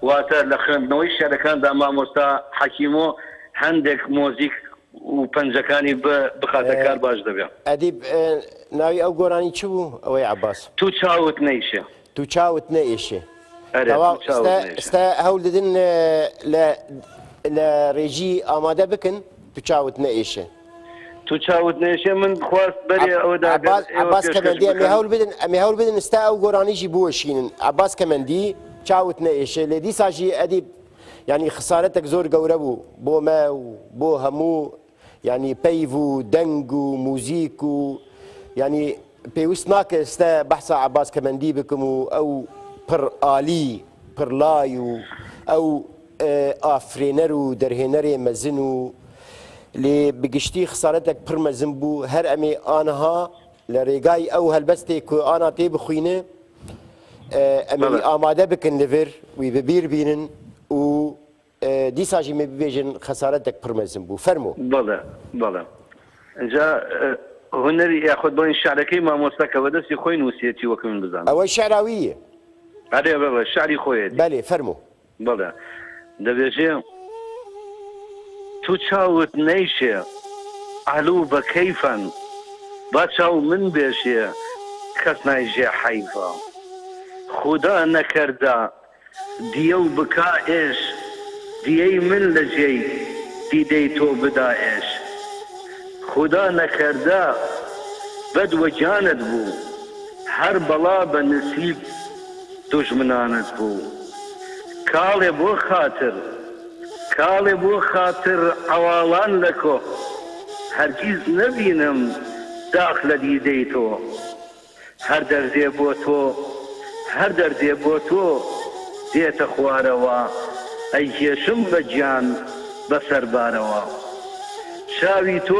Speaker 3: واتە لە خوێندنەوەی شێعرەکاندا مامۆستا حەکیمۆ هەندێک مۆزیک و پەنجەکانی بخاتە کار باش دەبێت.
Speaker 1: ئەدیب ناوی ئەو گۆرانی چ بوو ئەوەی عەباس؟
Speaker 3: تو چاوت نەیشێ.
Speaker 1: تو چاوت نەئێشێ. ئێستا هەوڵ دەدن لە ڕێژی ئامادە بکن تو چاوت نەئێشێ.
Speaker 3: تو چاوت نێشێ من خواست بەرێ ئەوەدا
Speaker 1: عەباس کەمەندی ئەمێ هەوڵ بدن ئێستا ئەو گۆرانیشی بوەشینن. عەباس کەمەندی چاوت نەئێشێ لێ دیساژی ئەدیب ینی خسارەتێک زۆر گەورە بوو بۆ مە و بۆ هەموو ینی پەیڤ و دەنگ و موزیک و ینی پێویست ناکە ئێستا بەحسا عەباس کەمەندی بکەم و ئەو پڕ ئالی پڕ لای و ئەو ئافرێنەر و دەرهێنەرێ مەزن و لێ بگشتی خسارەتێک پڕ مەزن بوو. هەر ئەمێ ئانەها لە ڕێگای ئەو هەلبەستێک و ئانا تێ بخوینێ ئەمێ ئامادە بکن لەڤێر وی ببیر بینن و دیساژی مێ ببێژن خەسارەتێک پڕ مەزن بوو. فەرموو.
Speaker 3: بەڵێ ئەجا هونەری یاخود بۆین شعرەکەی مامۆستاکە بەدەستی خۆی نووسێتی وەکو من بزانم.
Speaker 1: ئەوەی شعراویە؟
Speaker 3: ئەرێ بەڵێ شعری خۆیەتی.
Speaker 1: بەڵێ فەرموو.
Speaker 3: بەڵێ دەبێژێ تو چاوت نەیشێ ئالوو بە کەیفەن با چاو من بێشێ کەس نایژێ حەیفە خودا نەکەردا دیە و بکا ئێش دیەی من لە جێی دیدەی تۆ بدا ئێش خودا نەکەردا بەدوە جانت بوو هەر بەڵا بە نسیب دوژمنانت بوو کاڵێ بۆ خاتر ئەواڵان لە کۆ هەرگیز نەبینم داخ لە دیدەی تۆ هەر دەردێ بۆ تۆ دێتە خوارەوە ئەی هێشم بە گیان بەسەربارەوە چاوی تۆ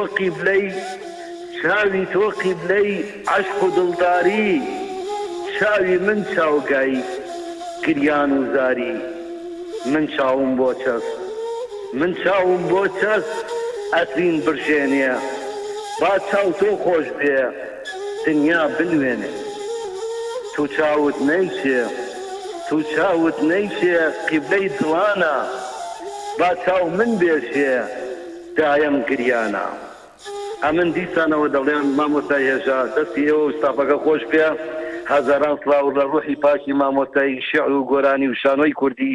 Speaker 3: قیبلەی عەشق و دڵداری چاوی من چاوگای گریان و زاری من چاوم بۆ چەس ئەترین برژێنێ با چاو تۆ خۆش بێ دنیا بنوێنێ تو چاوت نەیشێ قیبلەی دڵانە با چاو من بێشێ دایم گریانە
Speaker 8: ئەمن دیسانەوە دەڵێن مامۆستای هێژا دەستی ئێوە و ستافەکە خۆش پێ هەزاران سڵاو لە ڕوحی پاکی مامۆستای شیعر و گۆرانی و شانۆی کوردی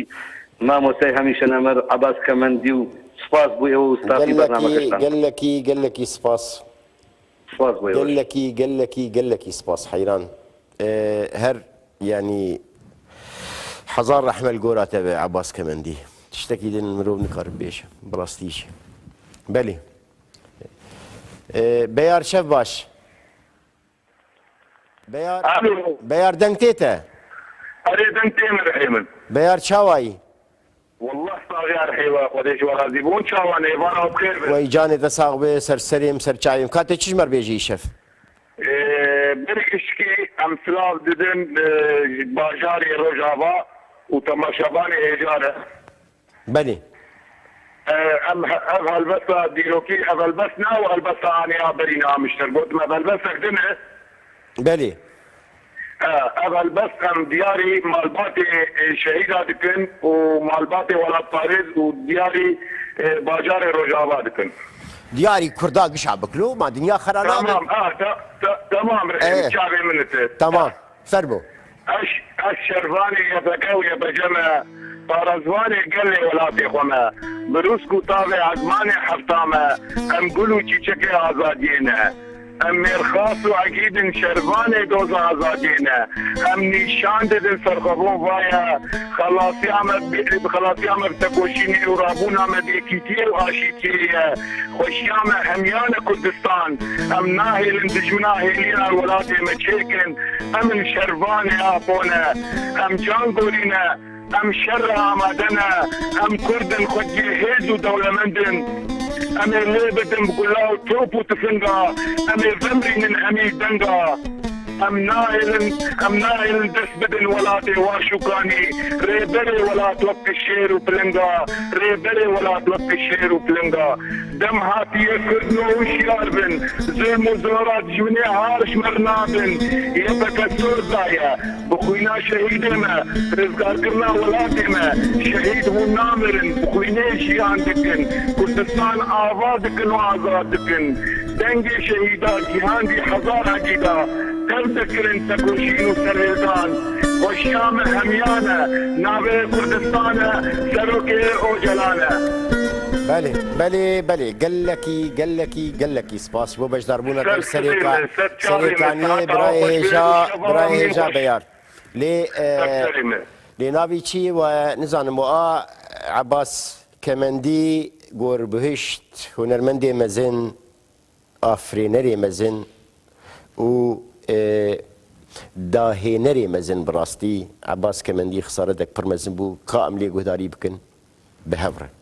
Speaker 8: مامۆستای هەمیشە نەمەر عەباس کەمەندی و سپاس بۆ ئێوە و ستافی بەرنامەکەتان.
Speaker 1: گەلێکی سپاس.
Speaker 8: سپاس بۆ ئێوە.
Speaker 1: گەلێکی سپاس حەیران. هەر ینی حەزار ڕەحمەل گۆراتە بێ عەباس کەمەندی. تشتێکی دێن مرۆڤ نکارم بێشە بڕاستیشە. بەلی. بەیار شەف باش. بەیار دەنگ تێتە؟
Speaker 7: ئەرێ دەنگ تێمە من.
Speaker 1: بەیار چاوایی؟
Speaker 7: والله ساغیار حیوە خۆدێک وەغازی بۆن چاوانە ئێوانەوە بخێر بێ.
Speaker 1: وەی جانێتە ساغ بێ سەرسەرێم سەرچاویم کاتێک چیش مەربێژی شەف؟
Speaker 7: برگشکی ئەم سلااو ددن باژاری ڕۆژاوا و تەماشەبانی هێژارە.
Speaker 1: بەلی.
Speaker 7: ئەم هەلبەستە دیرۆکی هەلبەست ناوە هەلبەستە ئانیا بەری نامشتر گوتمە هەلبەستێک دنێ؟
Speaker 1: بەلی.
Speaker 7: هەلبەست ئەم دیاری مالباتی شەهیدا دکن و مالباتی وڵات پارێز و دیاری باژاری ڕۆژاوا دکن.
Speaker 1: دیاری کوردا گشا بکلو ما دنیا خەرانە.
Speaker 7: تمام چاوێ منتێ.
Speaker 1: تمام سەر بۆ.
Speaker 7: ئەش شەروانی یەبەکە و یەبەجەمە پارەزوانی گەلێ وڵاتی خۆمە بروسک و تاوێ عەزمانی هەفتامە ئەم گول و چیچەکێ ئازادیێنە ئەم مێرخاس و عەگیدن شەروانێ دۆزە ئازادیێنە ئەم نیشان ددن سەرخەبۆن وایە خەڵاتیامە بتەکۆشینی و ڕابوونامە دێکیتیە و ئاشیتیە خۆشیامە هەمیانە کوردستان ئەم ناهێلن دژونا هێلیە وڵاتێ مەچێکن ئەمن شەروانێ ئاپۆنە ئەم جان گۆرینە ئەم شەڕ ئامادەنە ئەم کوردن خودگیر هێز و دەوڵەمەندن ئەمێ لێ بدن بگولا و تۆپ و تفنگا ئەمێ بمرینن هەمی دەنگا ئەم ناهێلن دەست بدن وڵاتێ واشوکانی ڕێبەرێ وڵات وەک شێر و پلنگا ڕێبەرێ وڵات وەک شێر و پلنگا دەم هاتیە کردنەوە وشیار بن زلم و زۆرات جوونێ هارش مەرنابن یەکەکە زۆرزایە بخوینا شەهیدێمە ڕزگارکردنا وڵاتێمە شەهید هون نامرن بخوینێ ژیان دکن کوردستان ئاوا دکن و ئازاد دکن دەنگێ شەهیدا جیهاندی هەزار عەقیدا تەر دەکرن تەکۆشین و سەرهێزان خۆشیامە هەمیانە ناوێ کوردستانە سەرۆکێ ئۆجەلانە.
Speaker 1: بەێ گەلێکی سپاس بۆ بەشداربوونە سەرێکانیێ برای هێژا بەیار لێ ناوی چی وە نزانم وە عەباس کەمەندی گۆربهشت هونەرمەندێ مەزن ئافرێنەرێ مەزن و داهێنەرێ مەزن بڕاستی عەباس کەمەندی خسارەتێک پڕ مەزن بوو کا ئەم لێ گۆداری بکن بهەڤڕن.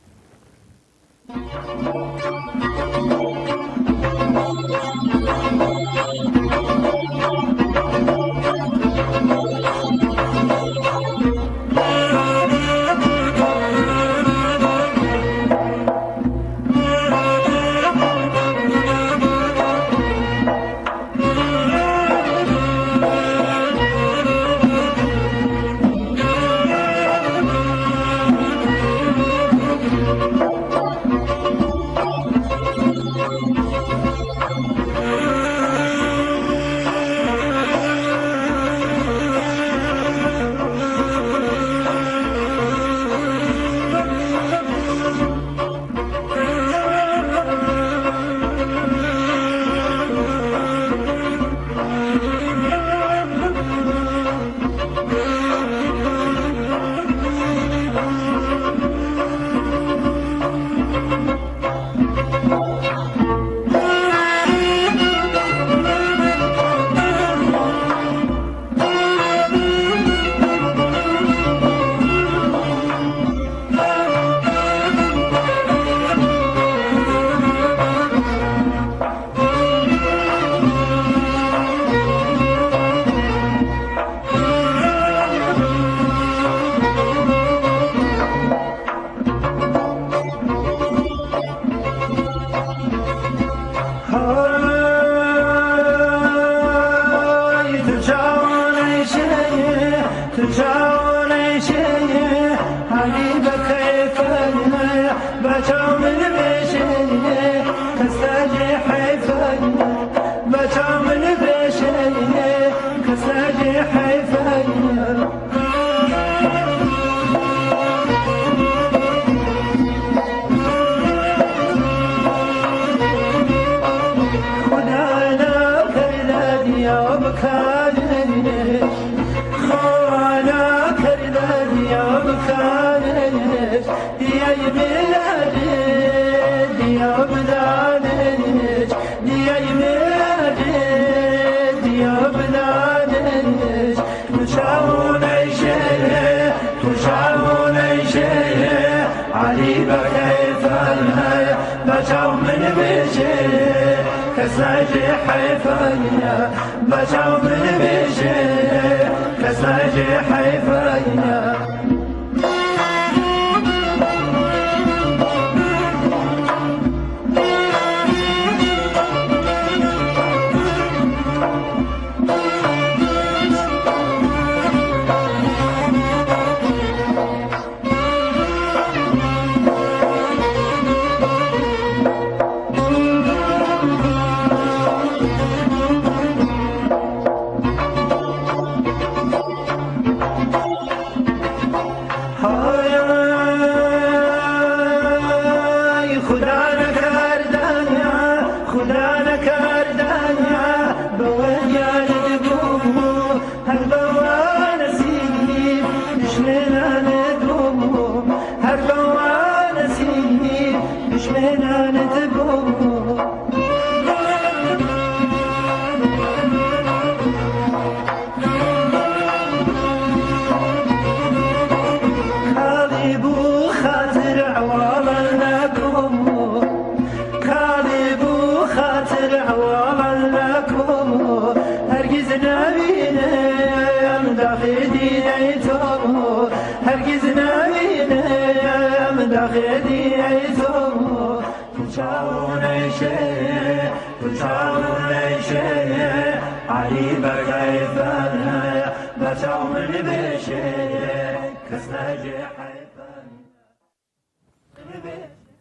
Speaker 2: حيفايا بچا من بشينه كساجي حيفايا خدانا كردادي يا بكانش خدانا كردادي يا بكانش ديا يميلادي ديا بدانش ديا يميلادي ديا بدانش تشاون عيشيه تشاون عيشيه علي بكيفايا بچاو من بشيه كساجي حيفايا بچاو من بشيه كساجي حيفايا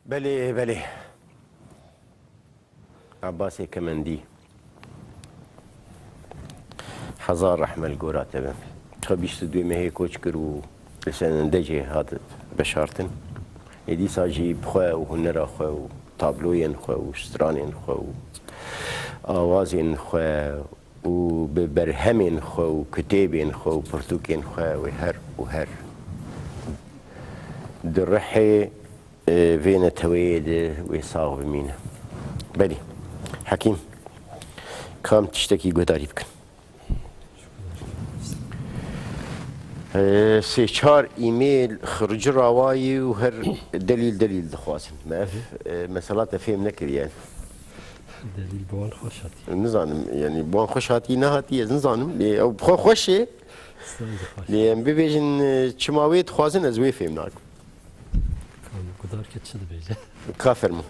Speaker 1: بله بله عباسي كمندي حزار رحمة الجورات تبع خبيش تدوي مهي كوش كرو لسان دجي هذا بشارتن يدي ساجي بخوا وهنرا خوا وطابلوين خوا وسترانين خوا آوازين خوا وببرهمين خوا وكتابين خوا وبرتوكين خوا وهر درحي فينا تويد ويصاغ بمينا بلي حكيم كام تشتكي قداري بكن سي چار ايميل خرج رواي وهر دليل دخواسن ما مسألة فهم نكر يعني
Speaker 9: دليل بوان خوشاتي
Speaker 1: نزانم يعني بوان خوشاتي نهاتي نزانم او بخو خوشي لان ببيجن چماويت خوازن از وي فهم ناك
Speaker 9: قدار كتشد بيجي
Speaker 1: كافر مو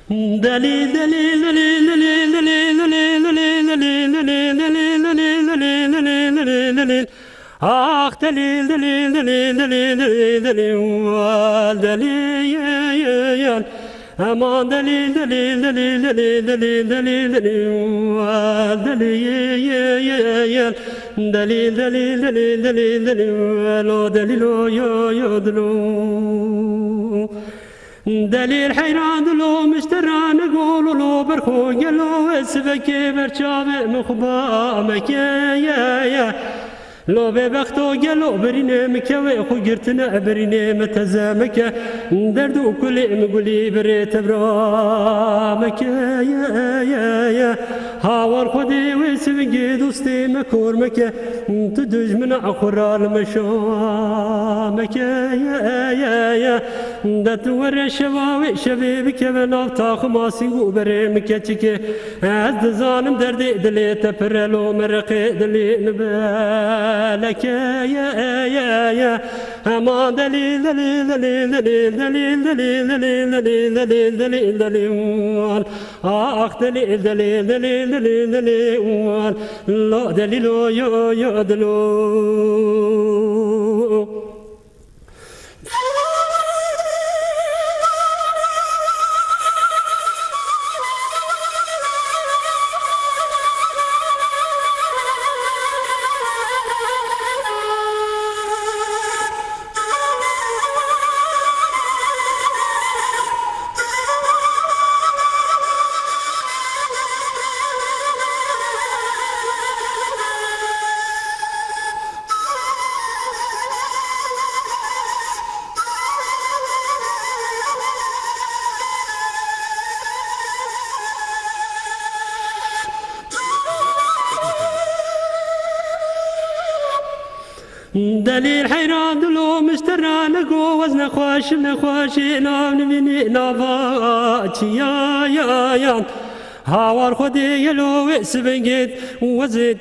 Speaker 2: دليل دليل دليل دليل دليل دليل دليل دليل دليل دليل دليل دليل آخ دليل دليل دليل دليل دليل دليل أمان دليل دليل دليل دليل دليل دليل دليل دليل دليل دليل دليل دليل دليل يا دلو دليل حيران دلو مشتران نقول له برخو يلو اسفك برشاب مخبامك يا لو ببختو جلو بريني مكوي خو قرتنا بريني متزامك دردو كل مقولي بريت برامك يا هاور خدي وسبقي دوستي مكورمك تدج من أخرى مشامك يا دتور الشباب شبيبك بناف تاخ ماسي وبرمك تشك عز ظالم دردي دلي تبرلو مرقي دلي نبالك يا ما دليل دليل دليل دليل دليل دليل دليل دليل دليل دليل آخ دليل دليل دليل دليل دليل لا دليل يا دليل دليل حيران دلو مشترى لقو وزن خوش نخوشي نام نبيني نافاتي يا هاور خدي يلو سبنجد وزد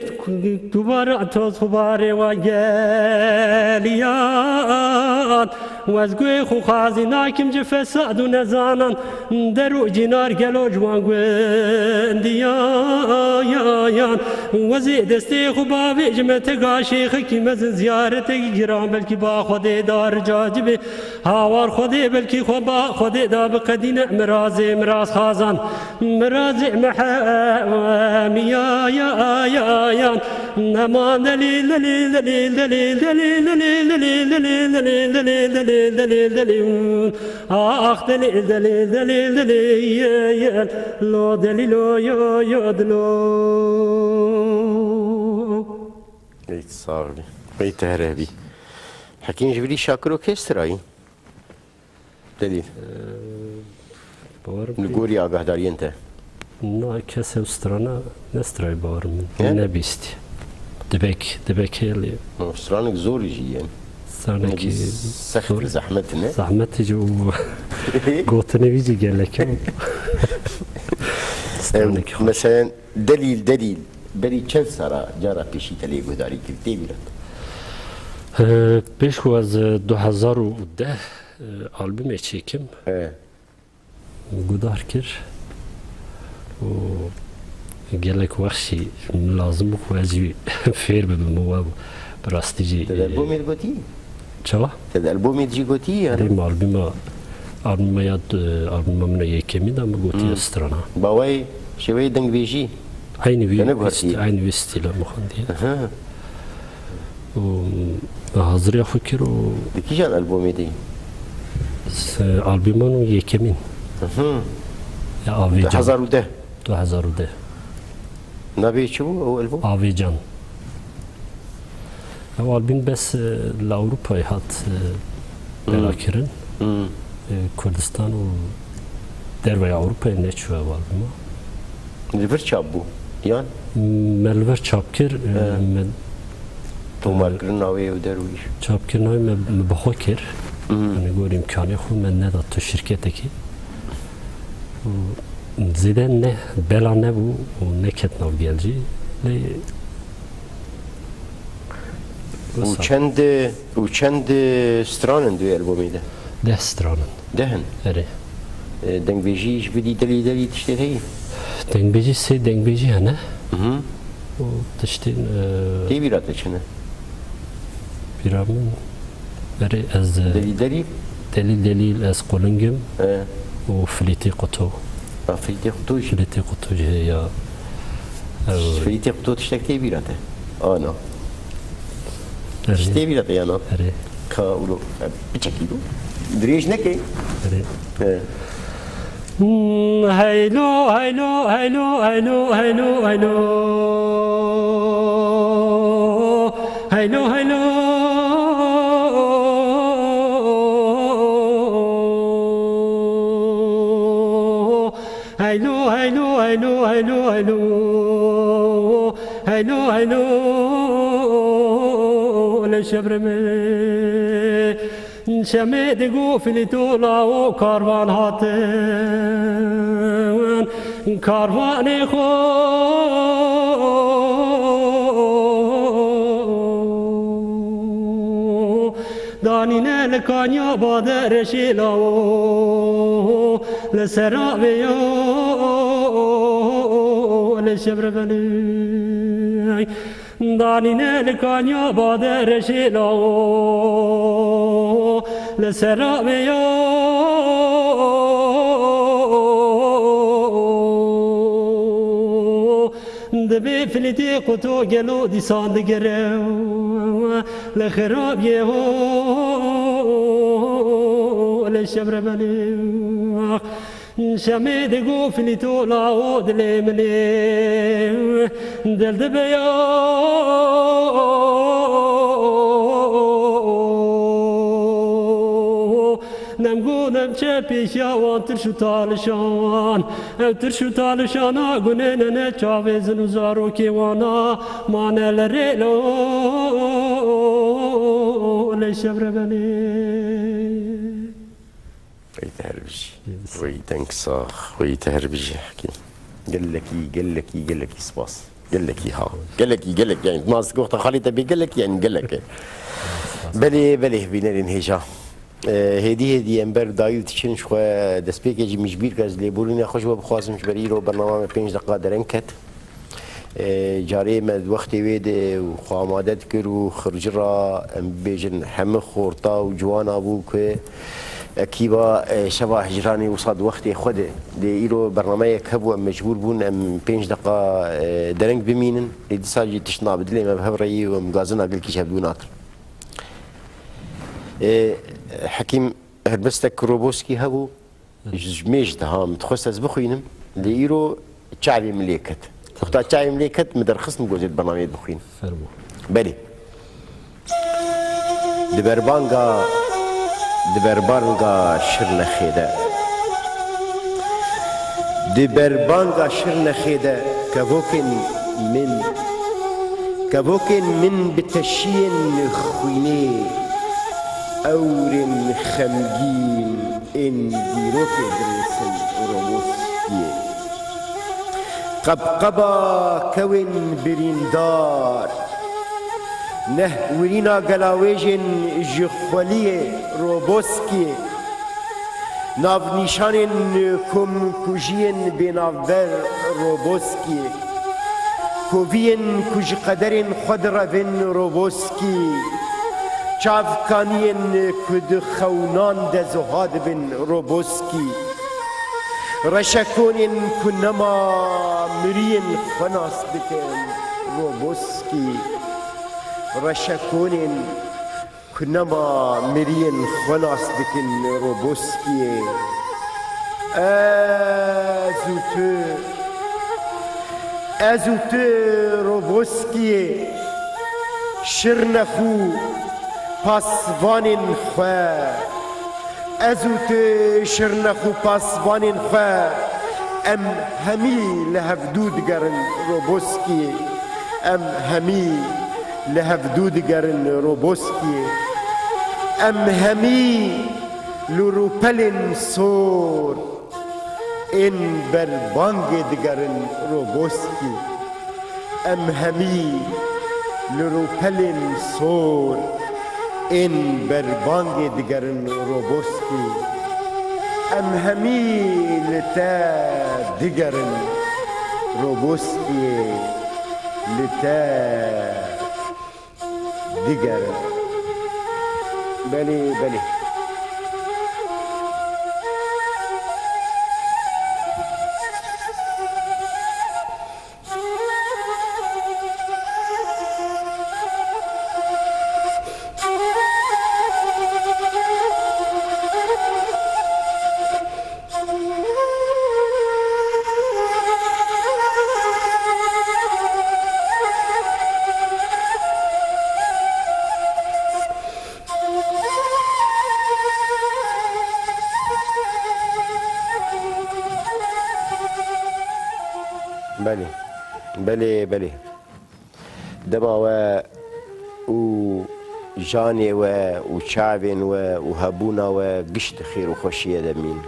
Speaker 2: كبار توز خباري وجاليات وزقوي خو خازي ناكم جفساد ونزانا درو جنار قلو جوان قونديان وزيد استي خبابي جمت قاشي خكي مزن زيارتي جرام بلكي با خدي دار جاجبي هاور خدي بلكي خبا خدي دا بقدينة مرازي مراز خازان مرازي محامي يا نما دليل دليل دليل دليل دليل دليل دليل دليل دليل دليل دليل دليل آخ دليل دليل دليل دليل لو دليل يا دلو
Speaker 1: بيت صافي بيت هربي حكيم جبري شاكرو كيستراي دليل نقول يا قهداري انت
Speaker 9: نه کسی استرانا نسترای بارم نبیستی دبک هلی
Speaker 1: استرانك زوري جيان
Speaker 9: استرانك
Speaker 1: سخت زحمتنا
Speaker 9: زحمت جو قوتني بيجي قال لك استرانك
Speaker 1: مثلا دليل بري چند سارا جارا پیشی تلی گوداری کرده بیرد
Speaker 9: پیش خو از 2010 آلبوم چیکم گودار کر و گلک وقتی لازم خوازی فیر بدم مواب براستیجی
Speaker 1: تد البومت گوتی؟
Speaker 9: چلا؟
Speaker 1: تد البومت جی گوتی یا؟
Speaker 9: ریم آلبوم یاد آلبوم من یکمی دام گوتی استرانا
Speaker 1: باوی شوی دنگ ویجی؟
Speaker 9: عین ویستیلا مخندی و حاضری فکر و
Speaker 1: دکی جان البومی دی؟
Speaker 9: آلبومانو یکمین یا آویجان 2010
Speaker 1: نبي شو هو البوم؟
Speaker 9: آویجان او آلبوم بس لأوروپا هات بلاکرن کردستان و در وی أوروپا نشوه آلبوما
Speaker 1: ملفر چاپ بو یان؟
Speaker 9: ملفر چاپ کر
Speaker 1: تومار کرن آوی و درویش
Speaker 9: چاپ کرن آوی مبخوا کر من گور امکانی خود من نداد تو شرکت کی زیده نه بلا نبو و نکت ناو گلجی
Speaker 1: و چند سترانن دوی البومی ده؟
Speaker 9: 10 سترانن
Speaker 1: دهن؟
Speaker 9: اره
Speaker 1: دنگ بیجیش بدی دلی تشتید هی؟
Speaker 9: دنگ بیجی سه دنگ بیجی هنه و تشتین
Speaker 1: دی بیراته چنه؟
Speaker 9: بیرامن اره از دلیل از قلنگم و فلیتی قطو
Speaker 1: فلیتی قطوش؟
Speaker 9: فلیتی قطوش یا
Speaker 1: فلیتی قطو تشتکتی بیراته؟ آنا تشتی بیراته یا نا؟
Speaker 9: اره
Speaker 1: که اولو بچکی دو؟ دریش نکی؟
Speaker 9: اره
Speaker 2: هيلو هيلو هيلو هيلو هيلو هيلو هيلو هيلو هيلو هيلو هيلو هيلو هيلو هيلو لشبرمي شمي دقو في لطولا وكاروان هاتن كاروان خو دانينا لكانيا بادر شيلاو لسرابيو لشبربني دانينا لكانيا بادر شيلاو لسرابيو دبي فلتي قطو جلو دي ساند جرو لخراب يهو لشبربني شمي دقو فلتو لاو دلمني دل دبيو نمگونم چه پیشیوان ترشو تالشان ترشو تالشان آگونه نه چاویزن و زارو کیوانا مانه لریلو لشبربنی
Speaker 1: ويتهربجي ويتنكساخ ويتهربجي حكي قال لك سباس قال لك ها قال لك يعني ناس قوقت خليته بيقول لك يعني قال لك بلي بينا الانهجا هدي امبر دايو تشين شو دسبيكي مش بير كاز لي بولين خوش بخواص مش بريرو برنامج 5 دقائق درنكت جاري مد وقت ويد وخامادت كرو خرجرا بيجن حم خورطا وجوانا ابو ك اكيبا شبه هجراني وصاد وقت خده دي ايرو برنامج كبو مجبور بون 5 دقائق درنك بمينن دي ساجي تشنا بدلي ما بهبري ومغازنا قال كي شابدونات حكيم هربستك روبوسكي هبو جميج دهام تخص از بخوينم ليرو تشعبي مليكت وقتا تشعبي مليكت مدرخص نقوزيت برنامج بخوين
Speaker 9: فرمو
Speaker 1: بلي دبربانغا شرنا خيدا دبربانغا شرنا خيدا كفوكن من بتشين خويني أورن خمجين إن ديروك دريسن روبوسكي قبقبا كون بريندار نه ورينا قلاويجن جخولي روبوسكي ناف نيشان كم كوجين بنافر روبوسكي كوفين كوج قدر خضر بن روبوسكي چافکانین کد خونان دزهاد بن روبوسکی رشکونین کنما مرین خناس بکن روبوسکی رشکونین کنما مرین خناس بکن روبوسکی ازوتو روبوسکی شرنخو پاسوانین خواه ازوت شرنخو پاسوانین خواه ام همی لهفدود گرن روبوسکی ام همی لهفدود گرن روبوسکی ام همی لروپلن سور این بربانگ دگرن روبوسکی ام همی لروپلن سور این بربانگ دیگرن روبوسکی ام همی لتا دیگرن روبوسکی لتا دیگرن بله بله دما و جاني و شعبين و هبونا و قشت خير وخوشية دمين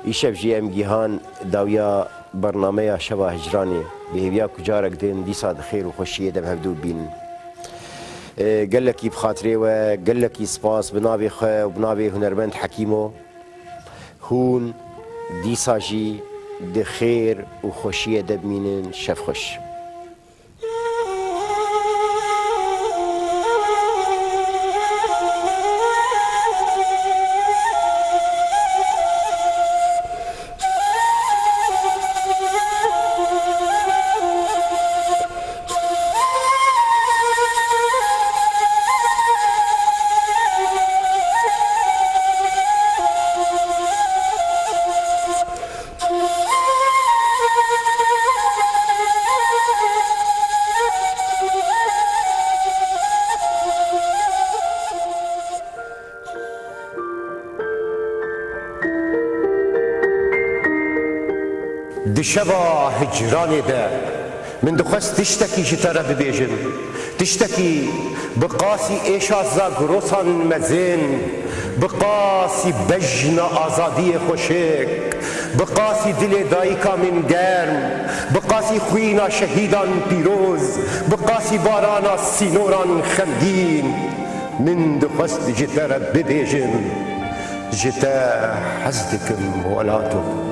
Speaker 1: إيشب جي أم جيهان داويا برنامج شبه هجراني بهبيا كجارك دين دي صاد خير وخوشية دم هبدو بين قال لك بخاطري وقال لك سباس بنابي خا وبنابي هنرمند حكيمو هون دي صاجي دي خير وخوشية دمين شف خوش
Speaker 10: دشبا هجراني ده من دخست تشتكي جترا ببيجن تشتكي بقاسي ايشا زاغروسان مزين بقاسي بجنا آزادي خوشك بقاسي دل دايكا من گرم بقاسي خوينا شهيدان بيروز بقاسي بارانا سينوران خمگين من دخست جترا ببيجن جتا حزدكم ولاتو